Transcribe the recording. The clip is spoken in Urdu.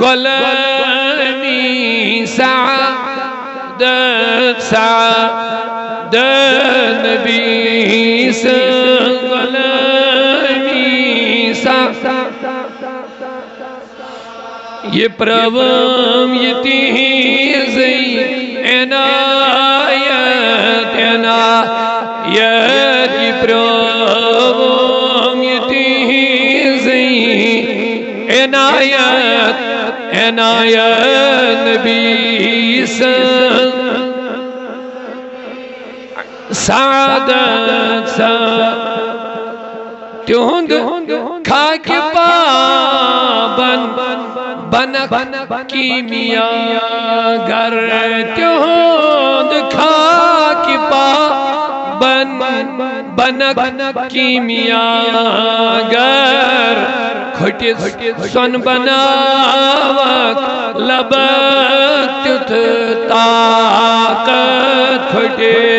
غلامی سعادت نبی سے غلامی سعادت یہ پروام یہ تیزی عنایت عنایت یہ پروام یہ تیزی عنایت عنایت نبی سے سعادت تہند خاک پابند بنک کیمیا گر تہند خاک پابند بنک کیمیا گر کھٹس سن بناوت لبک تیتھ طاقت کھٹس